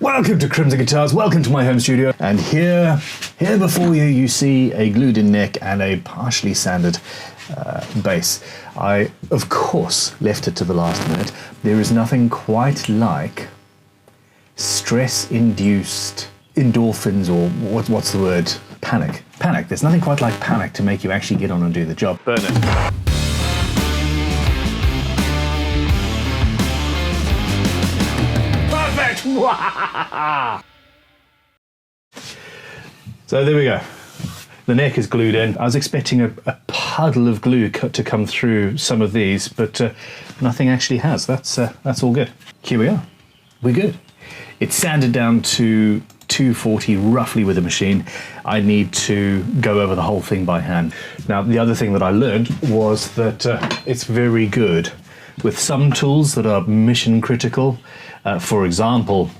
Welcome to Crimson Guitars, welcome to my home studio. And here before you, you see a glued in neck and a partially sanded base. I, of course, left it to the last minute. There is nothing quite like stress-induced endorphins, or what's the word? Panic. Panic. There's nothing quite like panic to make you actually get on and do the job. Burn it. So there we go. The neck is glued in. I was expecting a puddle of glue to come through some of these, but nothing actually has. That's all good. Here we are. We're good. It's sanded down to 240 roughly with a machine. I need to go over the whole thing by hand. Now, the other thing that I learned was that it's very good with some tools that are mission critical. For example,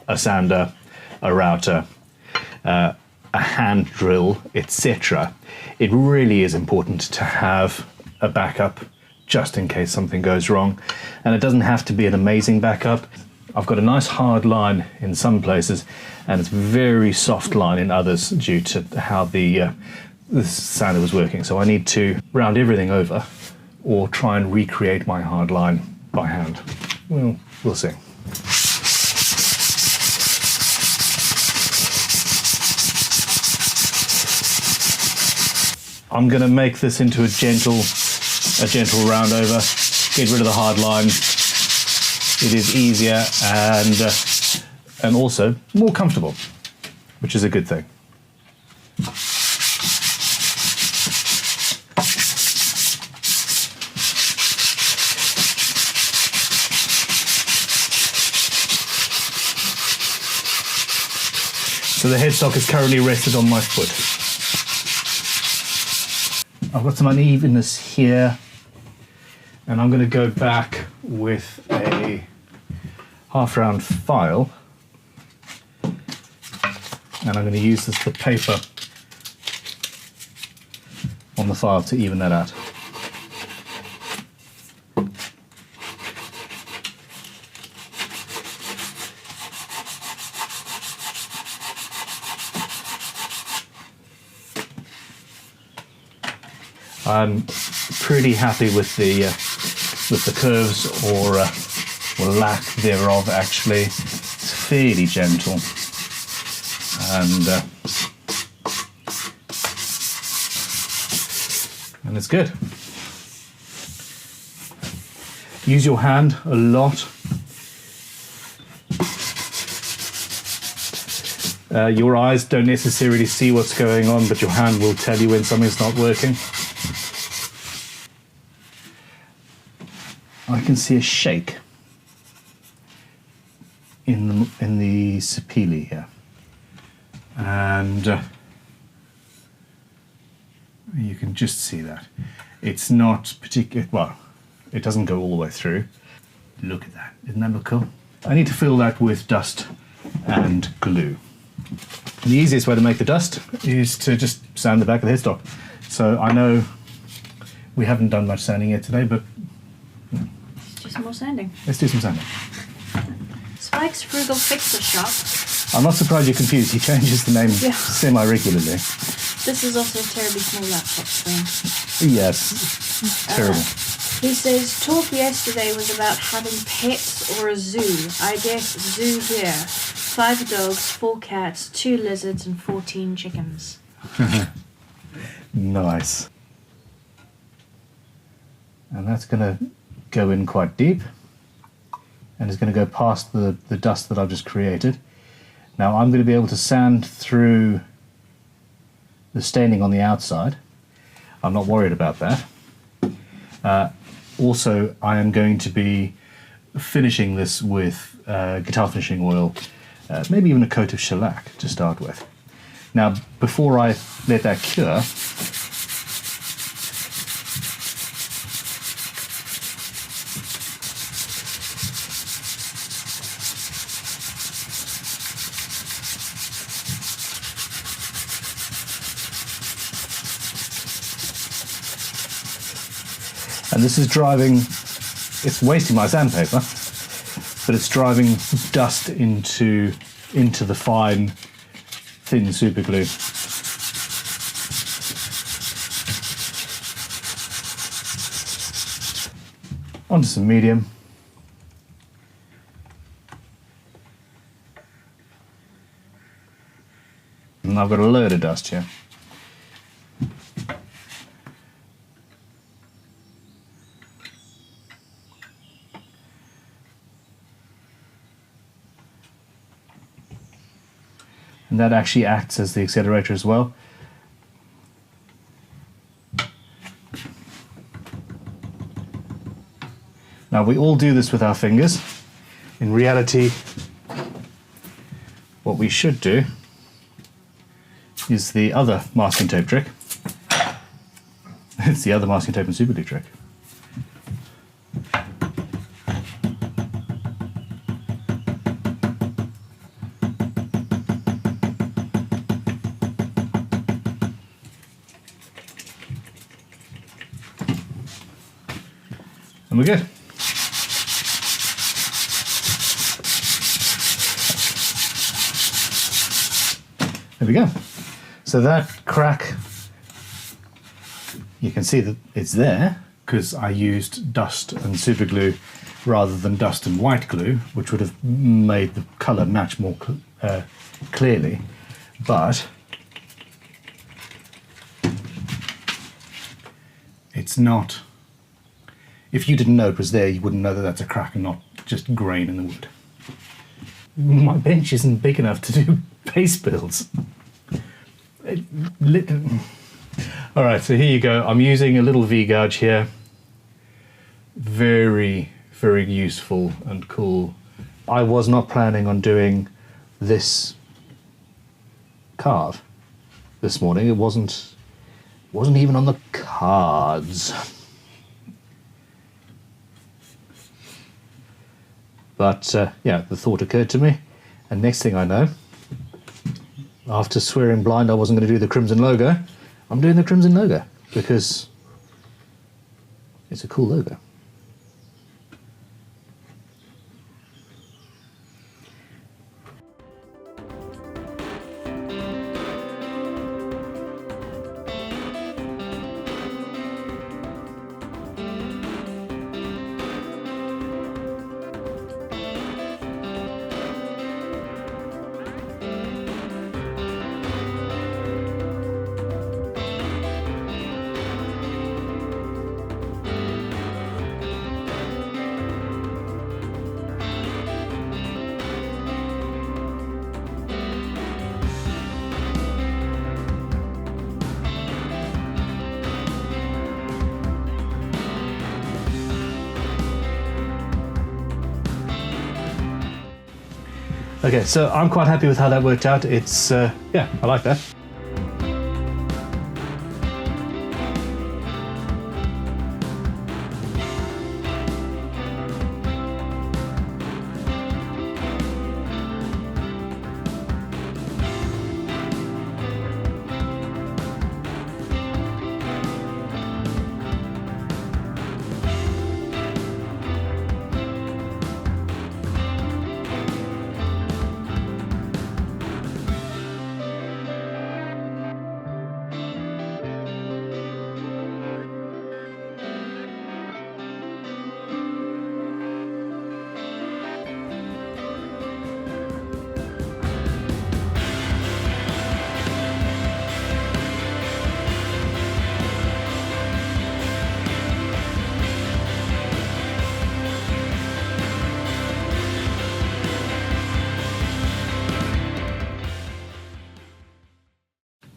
a sander, a router, a hand drill, etc. It really is important to have a backup just in case something goes wrong. And it doesn't have to be an amazing backup. I've got a nice hard line in some places and it's very soft line in others due to how the sander was working. So I need to round everything over or try and recreate my hard line by hand. Well, we'll see. I'm going to make this into a gentle round over, get rid of the hard line. It is easier and also more comfortable, which is a good thing. So the headstock is currently rested on my foot. I've got some unevenness here, and I'm going to go back with a half-round file, and I'm going to use the paper on the file to even that out. I'm pretty happy with the curves or lack thereof. Actually, it's fairly gentle, and it's good. Use your hand a lot. Your eyes don't necessarily see what's going on, but your hand will tell you when something's not working. I can see a shake in the sapele here, and you can just see that. It's not particular. Well, it doesn't go all the way through. Look at that. Doesn't that look cool? I need to fill that with dust and glue. The easiest way to make the dust is to just sand the back of the headstock. So I know we haven't done much sanding yet today, but some more sanding. Let's do some sanding. Spike's Frugal Fixer Shop. I'm not surprised you're confused. He changes the name semi-regularly. This is also a terribly small laptop screen. Yes, terrible. He says, talk yesterday was about having pets or a zoo. I guess zoo here. 5 dogs, 4 cats, 2 lizards and 14 chickens. Nice. And that's going to go in quite deep, and it's going to go past the dust that I've just created. Now I'm going to be able to sand through the staining on the outside. I'm not worried about that. Also, I am going to be finishing this with guitar finishing oil, maybe even a coat of shellac to start with. Now, before I let that cure, and this is driving, it's wasting my sandpaper, but it's driving dust into the fine, thin super glue. Onto some medium. And I've got a load of dust here. And that actually acts as the accelerator as well. Now we all do this with our fingers. In reality, what we should do is the other masking tape trick. It's the other masking tape and super glue trick. And we're good. There we go. So that crack, you can see that it's there because I used dust and super glue rather than dust and white glue, which would have made the colour match more clearly. But it's not. If you didn't know it was there, you wouldn't know that that's a crack and not just grain in the wood. My bench isn't big enough to do base builds. All right, so here you go. I'm using a little V-gouge here. Very, very useful and cool. I was not planning on doing this carve this morning. It wasn't even on the cards. But yeah, the thought occurred to me, and next thing I know, after swearing blind I wasn't going to do the crimson logo, I'm doing the crimson logo because it's a cool logo. Okay, so I'm quite happy with how that worked out. It's, yeah, I like that.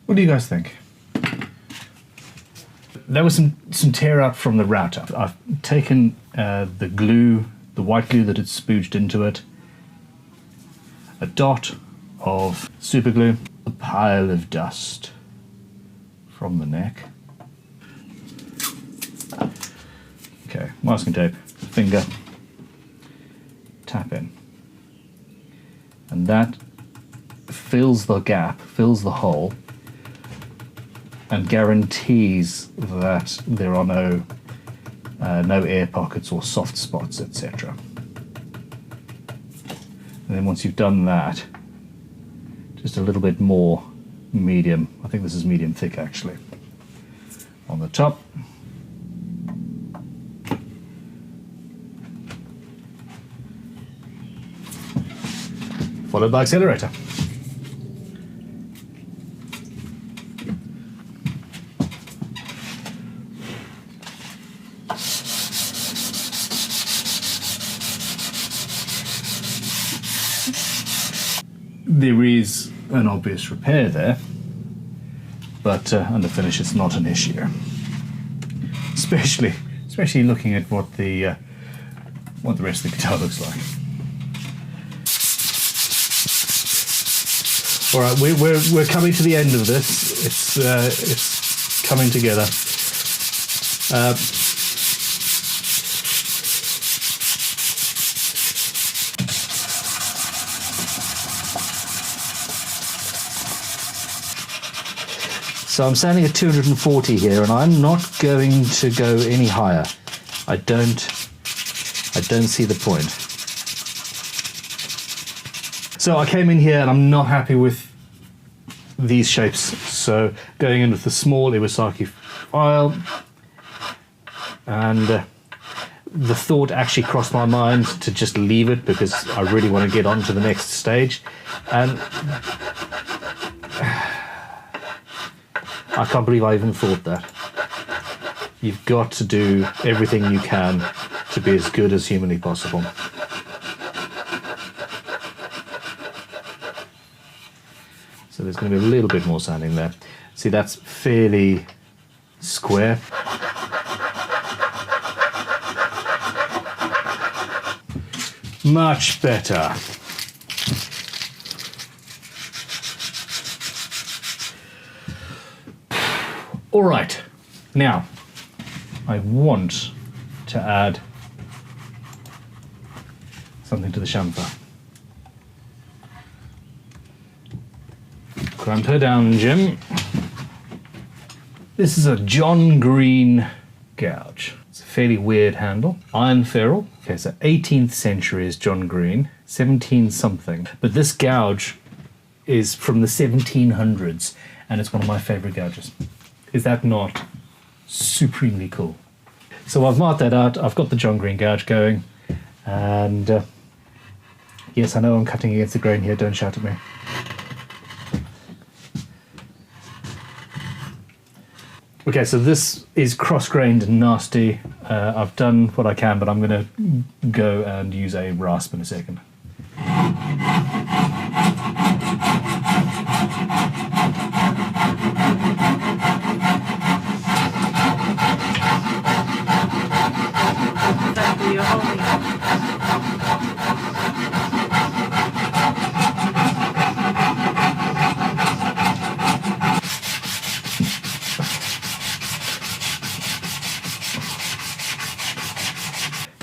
What do you guys think? There was some tear out from the router. I've taken the glue, the white glue that had spooged into it, a dot of super glue, a pile of dust from the neck. Okay, masking tape, finger, tap in. And that fills the gap, fills the hole, and guarantees that there are no air pockets or soft spots, etc. And then once you've done that, just a little bit more medium. I think this is medium thick actually. On the top. Followed by accelerator. There is an obvious repair there, but under finish it's not an issue. Especially looking at what the rest of the guitar looks like. All right, we're coming to the end of this. It's coming together. So I'm standing at 240 here, and I'm not going to go any higher. I don't see the point. So I came in here and I'm not happy with these shapes. So going in with the small Iwasaki file, and the thought actually crossed my mind to just leave it because I really want to get on to the next stage. And I can't believe I even thought that. You've got to do everything you can to be as good as humanly possible. So there's going to be a little bit more sanding there. See, that's fairly square. Much better. All right, now I want to add something to the chamfer. Clamp her down, Jim. This is a John Green gouge. It's a fairly weird handle. Iron ferrule. Okay, so 18th century is John Green, 17 something. But this gouge is from the 1700s, and it's one of my favorite gouges. Is that not supremely cool? So I've marked that out. I've got the John Green gouge going, and yes, I know I'm cutting against the grain here. Don't shout at me. Okay, so this is cross-grained and nasty. I've done what I can, but I'm going to go and use a rasp in a second.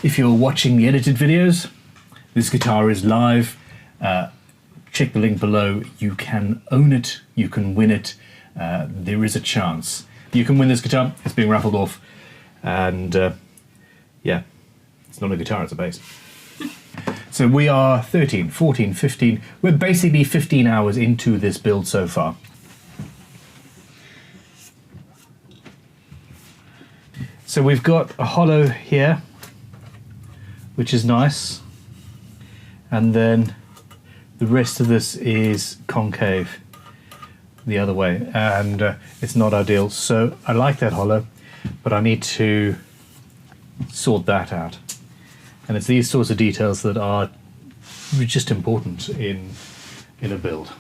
If you're watching the edited videos, this guitar is live. Check the link below. You can own it, you can win it. There is a chance you can win this guitar. It's being raffled off, and yeah, it's not a guitar, it's a bass. So we are 13, 14, 15. We're basically 15 hours into this build so far. So we've got a hollow here, which is nice, and then the rest of this is concave the other way, and it's not ideal. So I like that hollow, but I need to sort that out, and it's these sorts of details that are just important in a build.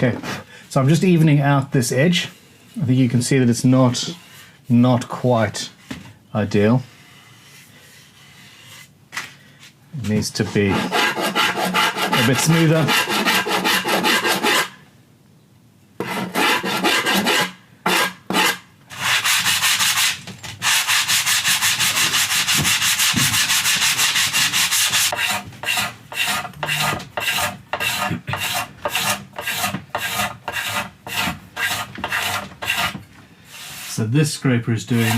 Okay, so I'm just evening out this edge. I think you can see that it's not quite ideal. It needs to be a bit smoother. this scraper is doing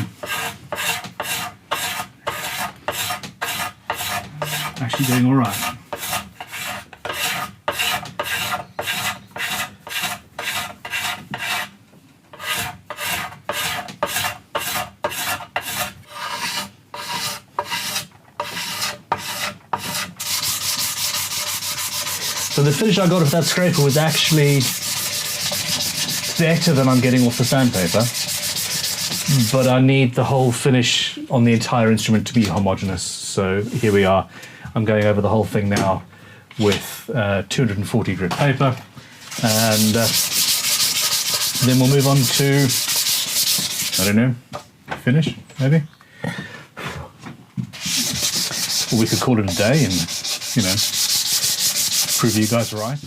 actually doing all right. So the finish I got off that scraper was actually better than I'm getting off the sandpaper, but I need the whole finish on the entire instrument to be homogeneous. So here we are. I'm going over the whole thing now with 240 grit paper, and then we'll move on to, I don't know, finish maybe? Or we could call it a day and, you know, prove you guys right.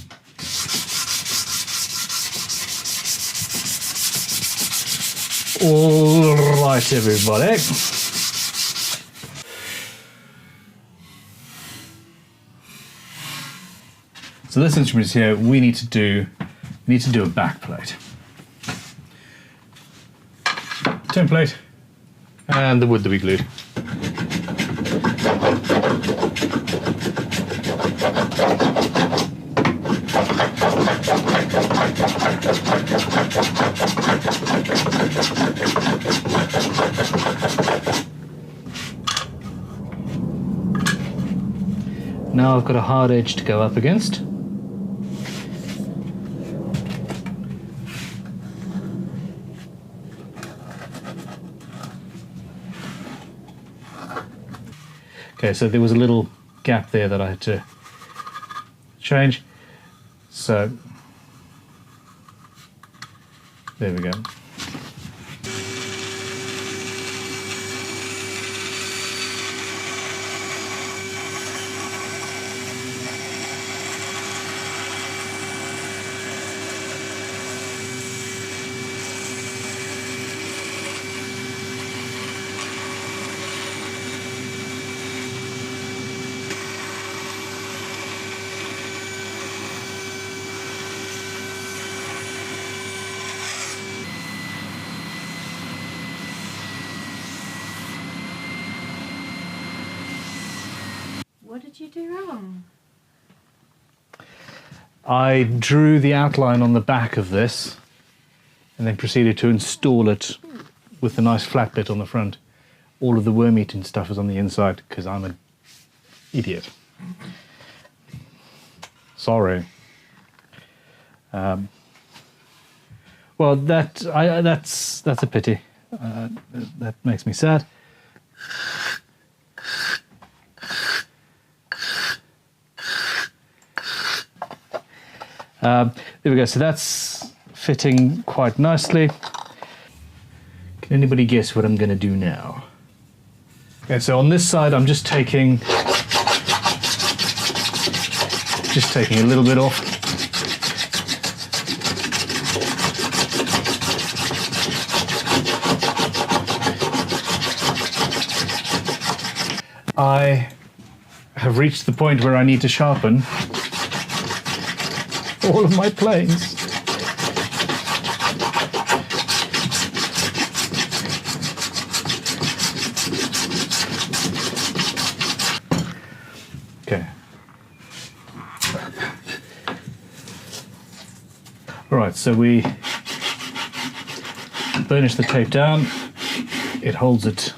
All right, everybody. So this instrument is here. We need to do a backplate, template, and the wood that we glued. Now I've got a hard edge to go up against. Okay, so there was a little gap there that I had to change. So there we go. What did you do wrong? I drew the outline on the back of this and then proceeded to install it with the nice flat bit on the front. All of the worm-eating stuff is on the inside because I'm an idiot. Sorry. Well, that's a pity. That makes me sad. There we go, so that's fitting quite nicely. Can anybody guess what I'm going to do now? Okay, so on this side I'm just taking a little bit off. I have reached the point where I need to sharpen all of my planes. Okay. All right, so we burnish the tape down. It holds it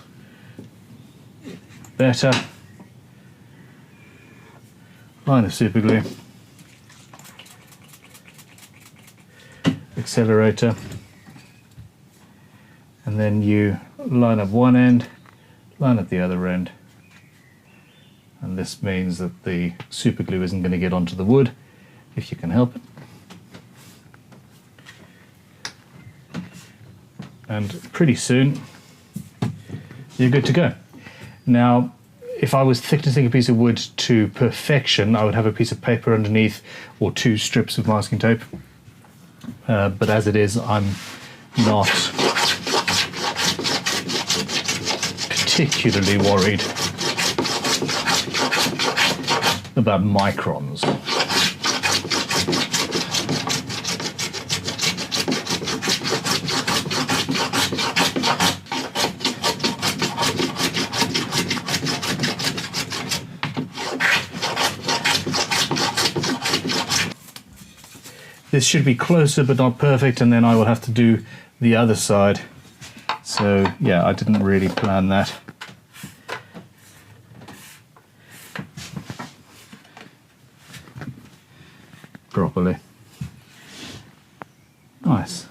better. Line of super glue. Accelerator, and then you line up one end, line up the other end, and this means that the super glue isn't going to get onto the wood if you can help it. And pretty soon you're good to go. Now, if I was thicknessing a piece of wood to perfection, I would have a piece of paper underneath or 2 strips of masking tape. But as it is, I'm not particularly worried about microns. This should be closer but not perfect, and then I will have to do the other side. So yeah, I didn't really plan that. Properly. Nice.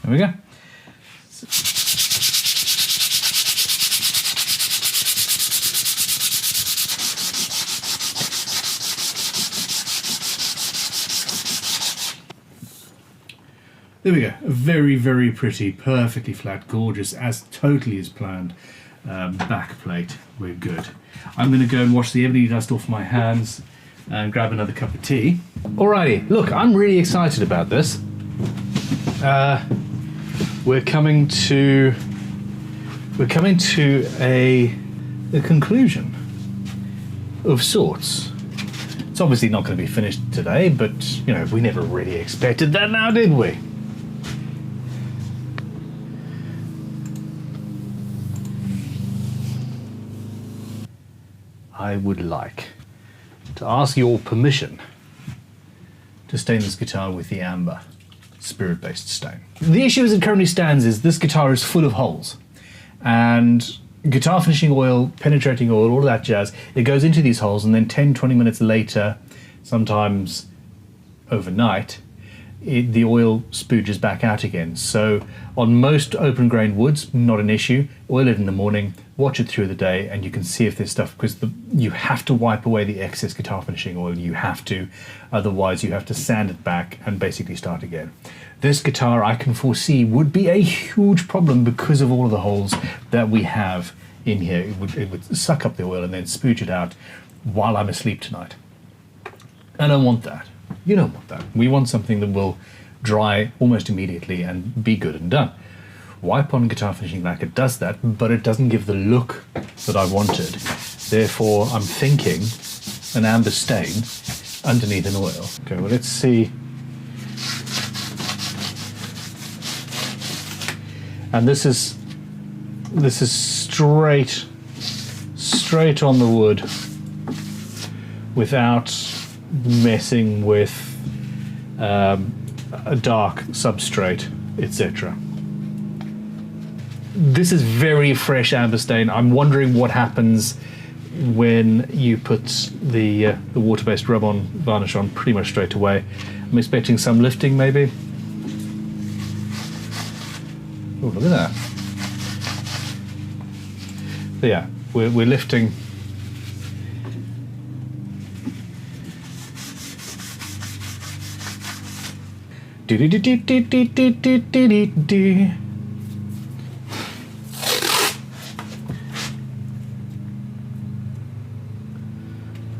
There we go. There we go. A very, very pretty, perfectly flat, gorgeous, as totally as planned. Backplate. We're good. I'm going to go and wash the ebony dust off my hands and grab another cup of tea. Alrighty, look, I'm really excited about this. We're coming to a conclusion of sorts. It's obviously not going to be finished today, but you know, we never really expected that now, did we? I would like to ask your permission to stain this guitar with the amber spirit-based stain. The issue as it currently stands is this guitar is full of holes, and guitar finishing oil, penetrating oil, all of that jazz, it goes into these holes, and then 10-20 minutes later, sometimes overnight, the oil spooges back out again. So on most open grain woods, not an issue. Oil it in the morning, watch it through the day, and you can see if there's stuff, because you have to wipe away the excess guitar finishing oil. You have to, otherwise you have to sand it back and basically start again. This guitar, I can foresee, would be a huge problem because of all of the holes that we have in here. It would suck up the oil and then spooge it out while I'm asleep tonight. I don't want that. You don't want that. We want something that will dry almost immediately and be good and done. Wipe on guitar finishing lacquer does that, but it doesn't give the look that I wanted. Therefore, I'm thinking an amber stain underneath an oil. Okay, well, let's see. And this is straight on the wood without messing with a dark substrate, etc. This is very fresh amber stain. I'm wondering what happens when you put the water-based rub-on varnish on pretty much straight away. I'm expecting some lifting, maybe. Oh, look at that. So yeah, we're lifting.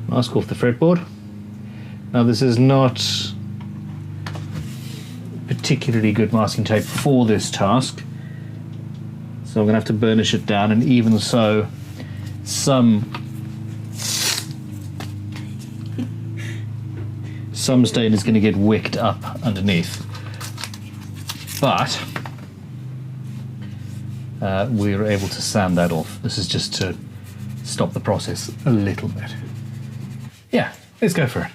Mask off the fretboard. Now this is not particularly good masking tape for this task, so I'm going to have to burnish it down, and even so, some stain is going to get wicked up underneath. But we were able to sand that off. This is just to stop the process a little bit. Yeah, let's go for it.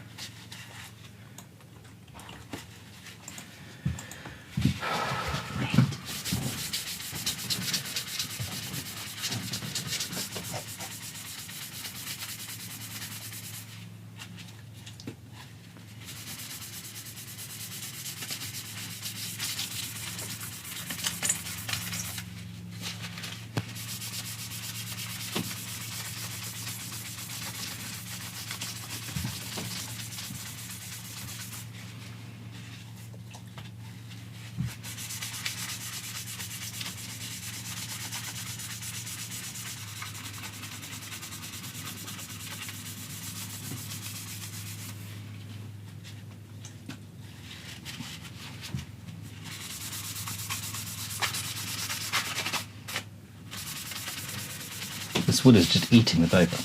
This wood is just eating the paper.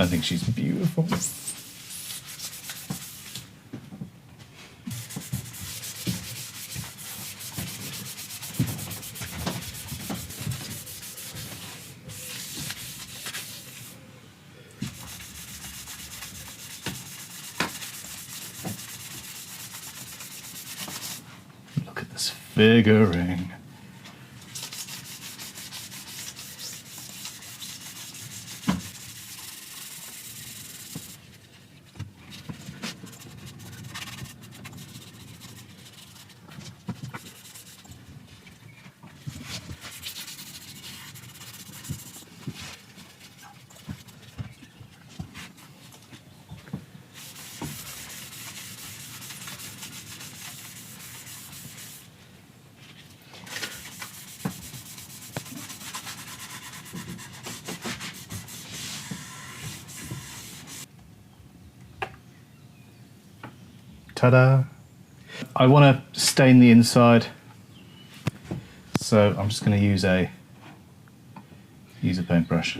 think she's beautiful. Look at this figuring. Ta-da! I want to stain the inside, so I'm just going to use a paintbrush.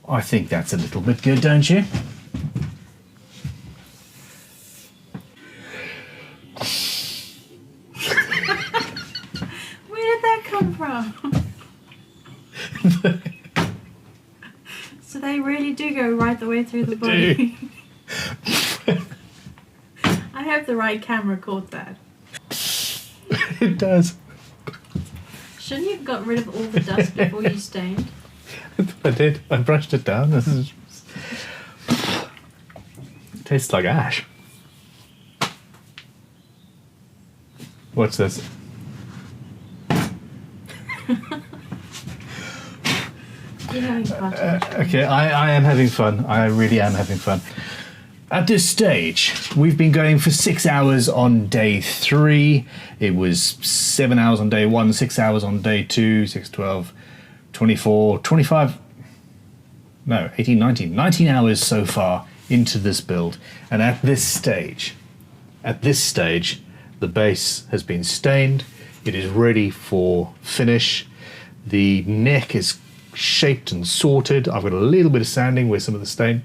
I think that's a little bit good, don't you? Where did that come from? So they really do go right the way through the body. I hope the right camera caught that. It does. Shouldn't you have got rid of all the dust before you stained? I did. I brushed it down. This is... It tastes like ash. What's this? You're having fun. Okay, I am having fun. I really am having fun. At this stage, we've been going for 6 hours on day 3. It was 7 hours on day 1, 6 hours on day 2, 6, 12, 24, 25, no, 18, 19 hours so far into this build. And at this stage, the base has been stained. It is ready for finish. The neck is shaped and sorted. I've got a little bit of sanding where some of the stain,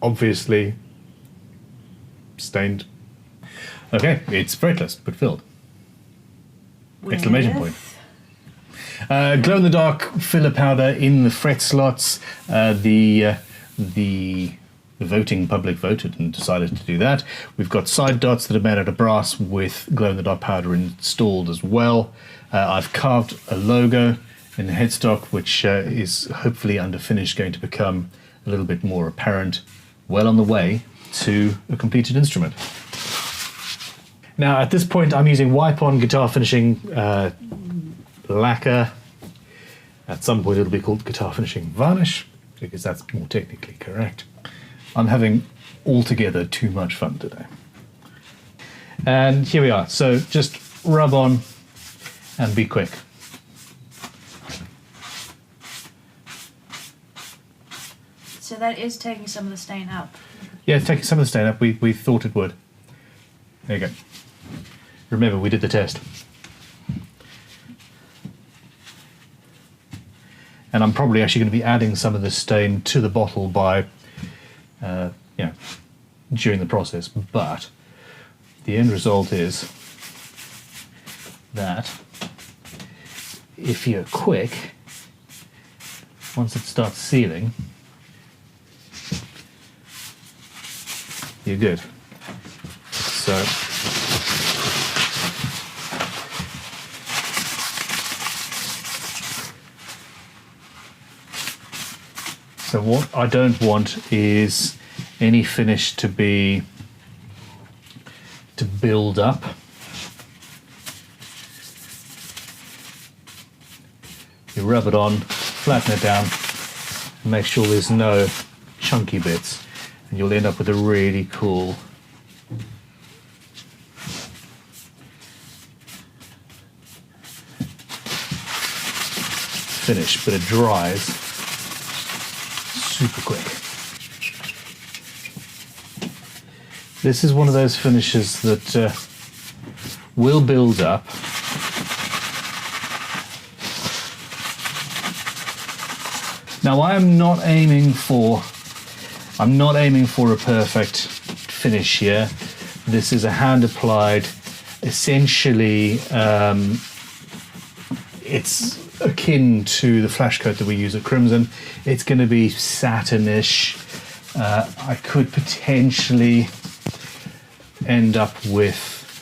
obviously stained. Okay, it's fretless but filled. Exclamation point. Glow-in-the-dark filler powder in the fret slots. The voting public voted and decided to do that. We've got side dots that are made out of brass with glow-in-the-dark powder installed as well. I've carved a logo in the headstock, which is hopefully under finish going to become a little bit more apparent. Well on the way to a completed instrument. Now at this point I'm using wipe-on guitar finishing lacquer. At some point it'll be called guitar finishing varnish, because that's more technically correct. I'm having altogether too much fun today. And here we are. So just rub on and be quick. So that is taking some of the stain out. Yeah, it's taking some of the stain up. We thought it would. There you go. Remember, we did the test. And I'm probably actually going to be adding some of the stain to the bottle by, during the process. But the end result is that if you're quick, once it starts sealing, you're good. So what I don't want is any finish to build up. You rub it on, flatten it down, and make sure there's no chunky bits, and you'll end up with a really cool finish, but it dries super quick. This is one of those finishes that will build up. Now I'm not aiming for a perfect finish here. This is a hand applied, essentially it's akin to the flash coat that we use at Crimson. It's going to be satinish. I could potentially end up with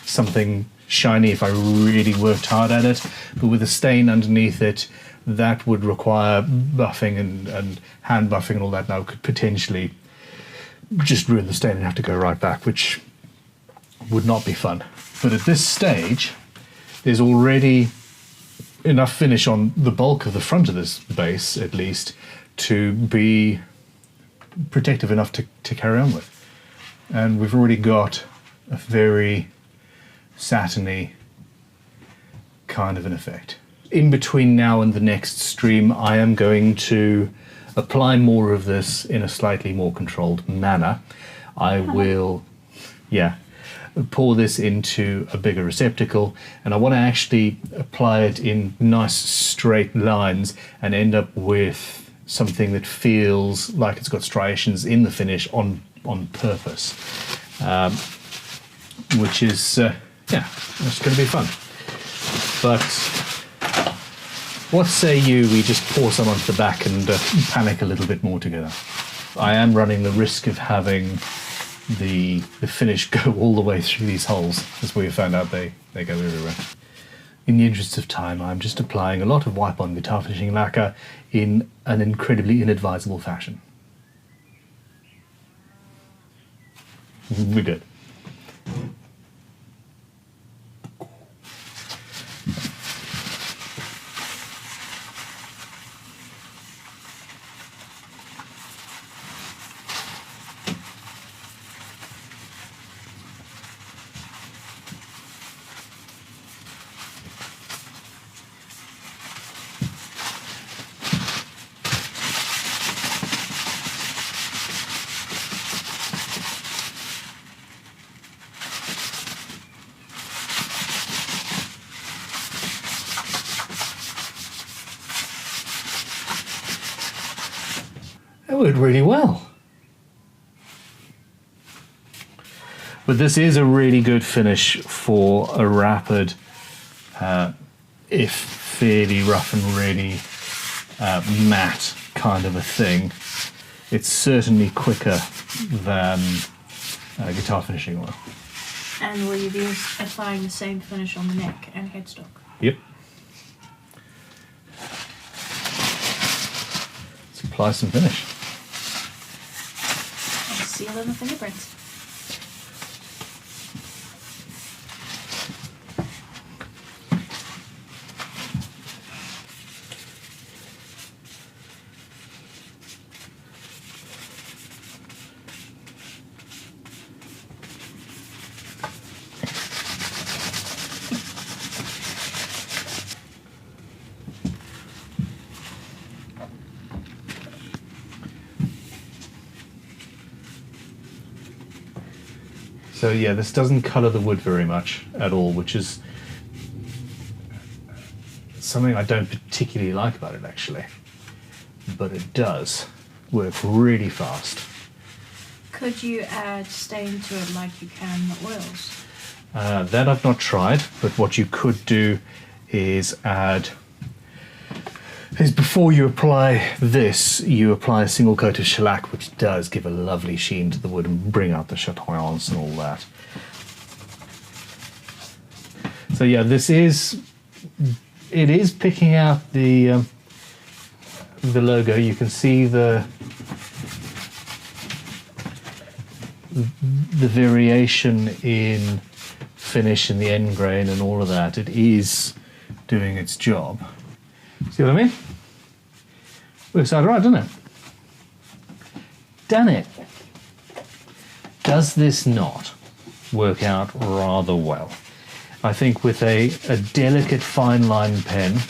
something shiny if I really worked hard at it, but with a stain underneath it, that would require buffing and hand buffing and all that. Now could potentially just ruin the stain and have to go right back, which would not be fun. But at this stage, there's already enough finish on the bulk of the front of this base, at least, to be protective enough to carry on with. And we've already got a very satiny kind of an effect. In between now and the next stream, I am going to apply more of this in a slightly more controlled manner. I will, pour this into a bigger receptacle, and I want to actually apply it in nice straight lines and end up with something that feels like it's got striations in the finish on purpose, which is it's going to be fun. But what say you we just pour some onto the back and panic a little bit more together? I am running the risk of having the finish go all the way through these holes, as we have found out they go everywhere. In the interest of time, I'm just applying a lot of wipe-on guitar finishing lacquer in an incredibly inadvisable fashion. We're good. It worked really well. But this is a really good finish for a rapid, if fairly rough and ready, matte kind of a thing. It's certainly quicker than guitar finishing oil. And will you be applying the same finish on the neck and headstock? Yep. Let's apply some finish. Seal in the fingerprints. So yeah, this doesn't colour the wood very much at all, which is something I don't particularly like about it actually. But it does work really fast. Could you add stain to it like you can the oils? That I've not tried, but what you could do is before you apply this, you apply a single coat of shellac, which does give a lovely sheen to the wood and bring out the chatoyance and all that. So yeah, it is picking out the logo. You can see the variation in finish and the end grain and all of that. It is doing its job. See what I mean? Works out right, doesn't it? Done it. Does this not work out rather well? I think with a delicate fine line pen,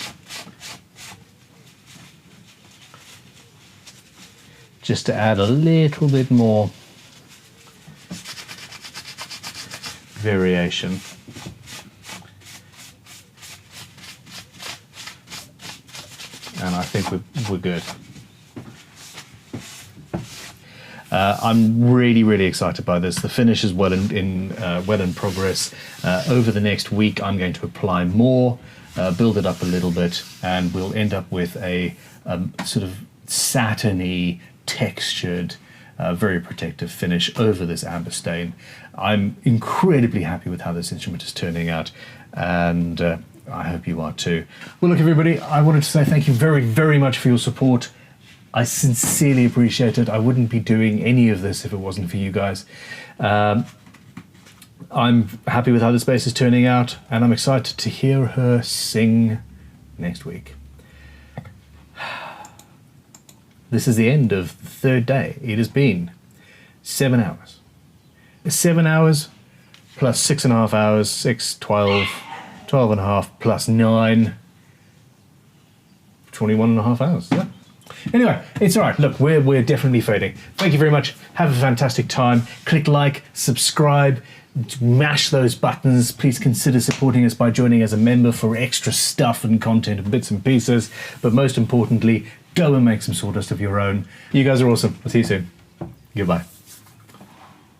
just to add a little bit more variation. And I think we're good. I'm really excited by this. The finish is well in progress. Over the next week, I'm going to apply more, build it up a little bit, and we'll end up with a sort of satiny, textured, very protective finish over this amber stain. I'm incredibly happy with how this instrument is turning out, and I hope you are too. Well, look, everybody, I wanted to say thank you very much for your support. I sincerely appreciate it. I wouldn't be doing any of this if it wasn't for you guys. I'm happy with how the space is turning out, and I'm excited to hear her sing next week. This is the end of the third day. It has been 7 hours. 7 hours plus 6.5 hours, 6, 12, 12.5 plus 9, 21.5 hours. Yeah. Anyway, it's all right. Look, we're definitely fading. Thank you very much. Have a fantastic time. Click like, subscribe, mash those buttons. Please consider supporting us by joining as a member for extra stuff and content and bits and pieces. But most importantly, go and make some sawdust of your own. You guys are awesome. I'll see you soon. Goodbye.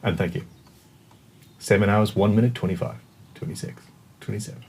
And thank you. 7 hours, 1 minute, 25, 26, 27.